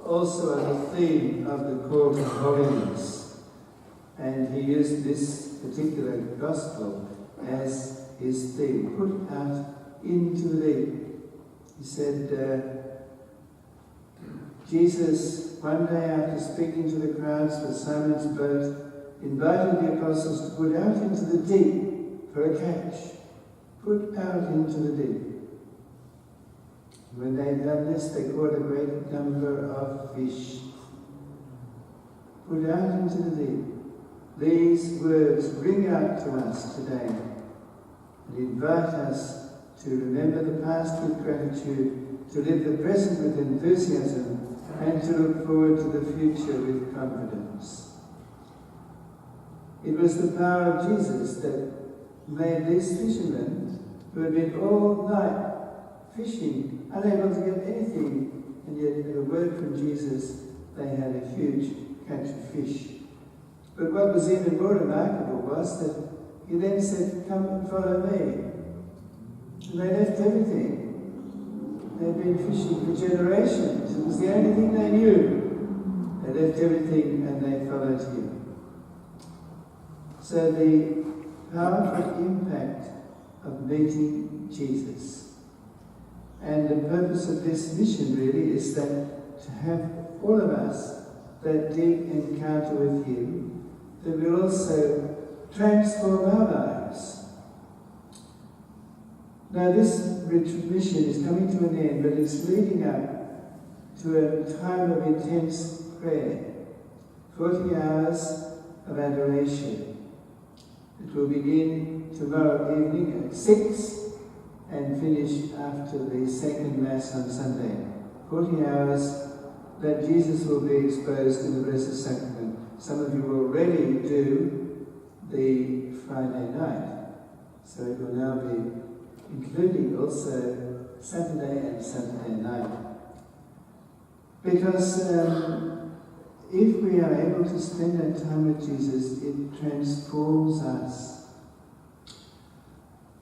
also on the theme of the call to holiness. And he used this particular gospel as his theme, put out into the deep. He said, Jesus, one day after speaking to the crowds for Simon's boat, invited the apostles to put out into the deep for a catch. Put out into the deep. When they had done this, they caught a great number of fish. Put out into the deep. These words ring out to us today and invite us to remember the past with gratitude, to live the present with enthusiasm, and to look forward to the future with confidence. It was the power of Jesus that made these fishermen, who had been all night fishing, unable to get anything, and yet at a word from Jesus, they had a huge catch of fish. But what was even more remarkable was that he then said, "Come and follow me." And they left everything. They'd been fishing for generations. It was the only thing they knew. They left everything and they followed him. So the powerful impact of meeting Jesus. And the purpose of this mission really is that to have all of us that deep encounter with him, that will also transform our lives. Now this mission is coming to an end, but it's leading up to a time of intense prayer, 40 hours of adoration. It will begin tomorrow evening at 6 and finish after the second Mass on Sunday. 40 hours that Jesus will be exposed in the Blessed Sacrament. Some of you already do the Friday night, so it will now be including also Saturday and Saturday night. Because if we are able to spend that time with Jesus, it transforms us.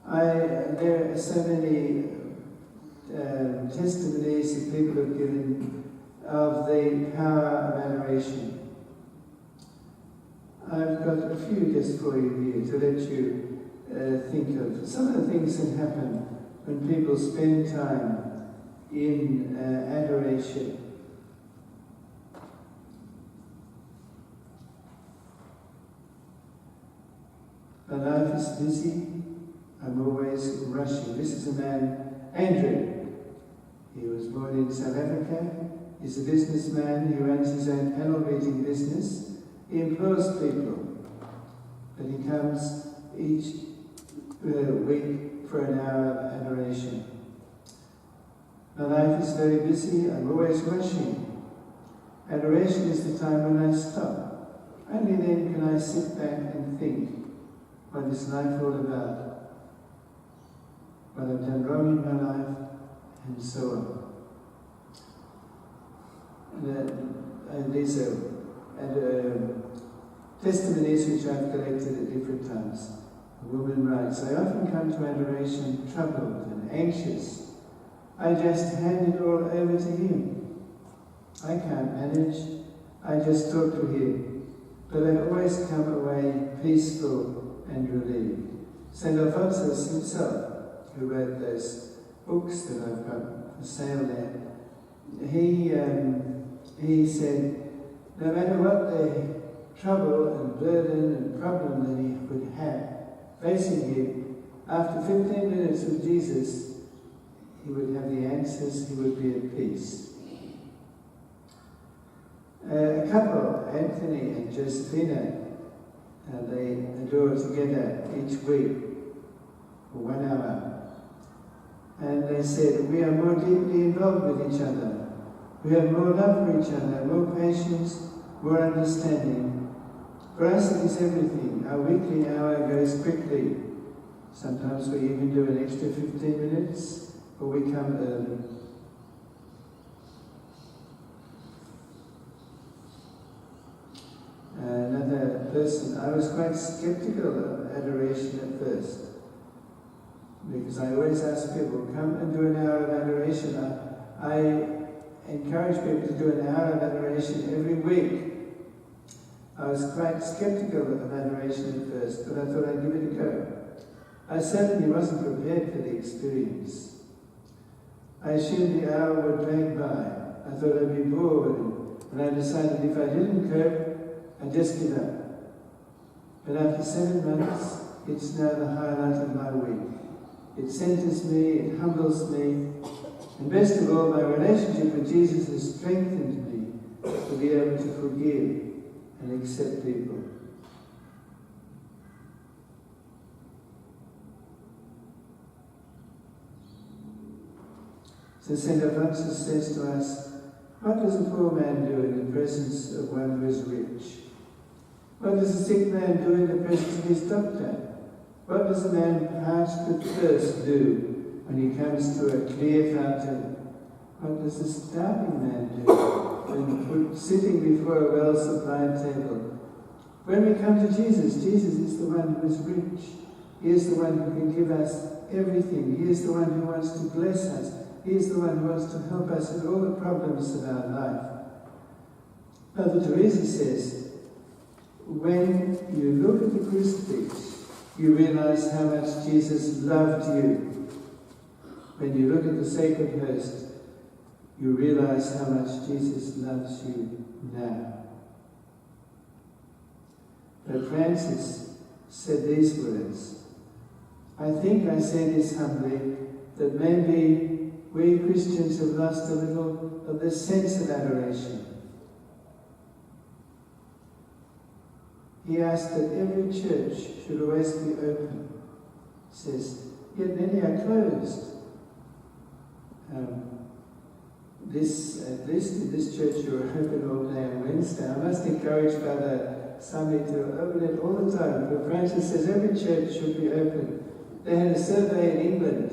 There are so many testimonies that people have given of the power of adoration. I've got a few just for you here to let you think of some of the things that happen when people spend time in adoration. My life is busy. I'm always rushing. This is a man, Andrew. He was born in South Africa. He's a businessman. He runs his own panel beating business. He employs people, but he comes each week for an hour of adoration. My life is very busy. I'm always rushing. Adoration is the time when I stop. Only then can I sit back and think, what is life all about? What I've done wrong in my life, and so on. And these are testimonies which I've collected at different times. A woman writes, I often come to adoration troubled and anxious. I just hand it all over to him. I can't manage. I just talk to him. But I always come away peaceful and relieved. St. Alphonsus himself, who wrote those books that I've got for sale there, he said, no matter what the trouble and burden and problem that he could have facing him, after 15 minutes with Jesus, he would have the answers, he would be at peace. A couple, Anthony and Josephina, they adore together each week for 1 hour. And they said, we are more deeply involved with each other. We have more love for each other, more patience, more understanding. For us it is everything. Our weekly hour goes quickly. Sometimes we even do an extra 15 minutes, or we come early. Another person, I was quite skeptical of adoration at first, because I always ask people, come and do an hour of adoration. I encourage people to do an hour of adoration every week. I was quite sceptical of adoration at first, but I thought I'd give it a go. I certainly wasn't prepared for the experience. I assumed the hour would drag by. I thought I'd be bored, and I decided if I didn't cope, I'd just give up. But after 7 months, it's now the highlight of my week. It centers me, it humbles me, and best of all, my relationship with Jesus has strengthened me to be able to forgive and accept people. So St. Alphonsus says to us, what does a poor man do in the presence of one who is rich? What does a sick man do in the presence of his doctor? What does a man parched with thirst do when he comes to a clear fountain? What does a starving man do when sitting before a well-supplied table? When we come to Jesus, Jesus is the one who is rich. He is the one who can give us everything. He is the one who wants to bless us. He is the one who wants to help us in all the problems of our life. Mother Teresa says, when you look at the crucifix, you realize how much Jesus loved you. When you look at the sacred host, you realize how much Jesus loves you now. Pope Francis said these words, I think I say this humbly, that maybe we Christians have lost a little of the sense of adoration. He asked that every church should always be open. He says, yet many are closed. At least in this church you are open all day on Wednesday. I must encourage Father Sami to open it all the time. But Francis says every church should be open. They had a survey in England,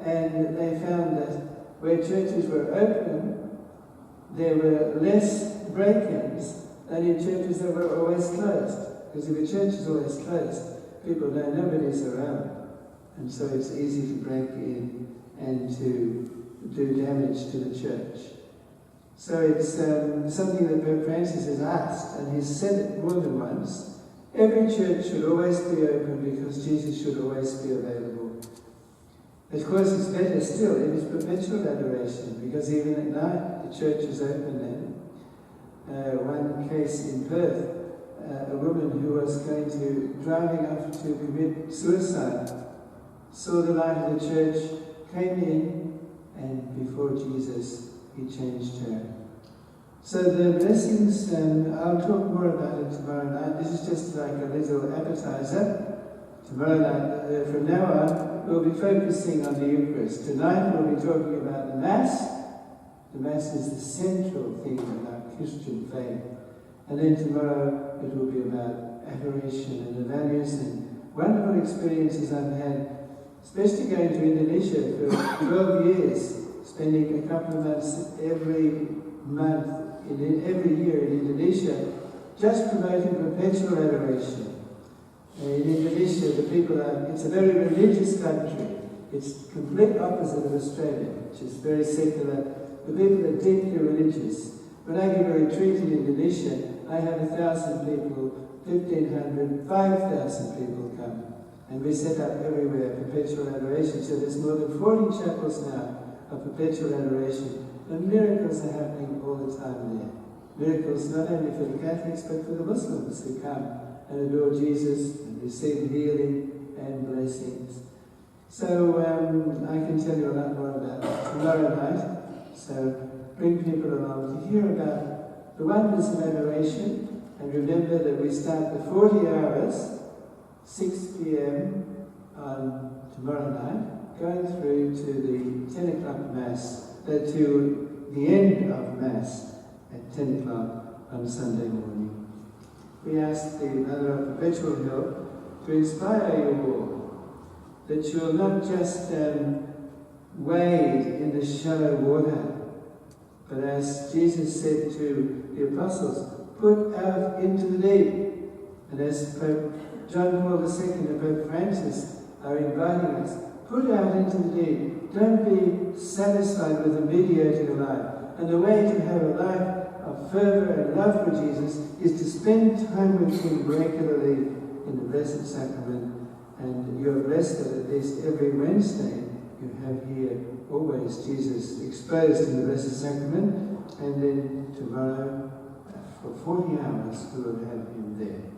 and they found that where churches were open, there were less break-ins than in churches that were always closed. Because if a church is always closed, people know nobody's around. And so it's easy to break in and to do damage to the church. So it's something that Pope Francis has asked, and he's said it more than once. Every church should always be open because Jesus should always be available. Of course, it's better still if it's perpetual adoration, because even at night the church is open then. One case in Perth, a woman who was driving off to commit suicide, saw the light of the church, came in, and before Jesus, he changed her. So the blessings, I'll talk more about it tomorrow night. This is just like a little appetizer. Tomorrow night, from now on, we'll be focusing on the Eucharist. Tonight we'll be talking about the Mass. The Mass is the central theme of our Christian faith. And then tomorrow it will be about adoration and the values and wonderful experiences I've had, especially going to Indonesia for 12 years, spending a couple of months every year in Indonesia, just promoting perpetual adoration. In Indonesia, the people it's a very religious country. It's the complete opposite of Australia, which is very secular. The people are deeply religious. When I give a retreat in Indonesia, I have 1,000 people, 1,500, 5,000 people come. And we set up everywhere perpetual adoration. So there's more than 40 chapels now of perpetual adoration. And miracles are happening all the time there. Miracles not only for the Catholics, but for the Muslims who come and adore Jesus and receive healing and blessings. So I can tell you a lot more about that tomorrow night. So bring people along to hear about the wonders of adoration. And remember that we start the 40 hours, 6 p.m. on tomorrow night, going through to the 10 o'clock Mass, to the end of Mass at 10 o'clock on Sunday morning. We ask the Mother of Perpetual Help to inspire you all, that you will not just wade in the shallow water, but as Jesus said to the apostles, put out into the deep. And as Pope John Paul II and Pope Francis are inviting us, put out into the deep. don't be satisfied with a mediocre life. And the way to have a life of fervour and love for Jesus is to spend time with Him regularly in the Blessed Sacrament. And you're blessed that at least every Wednesday you have here always Jesus exposed in the Blessed Sacrament, and then tomorrow for 40 hours we will have Him there.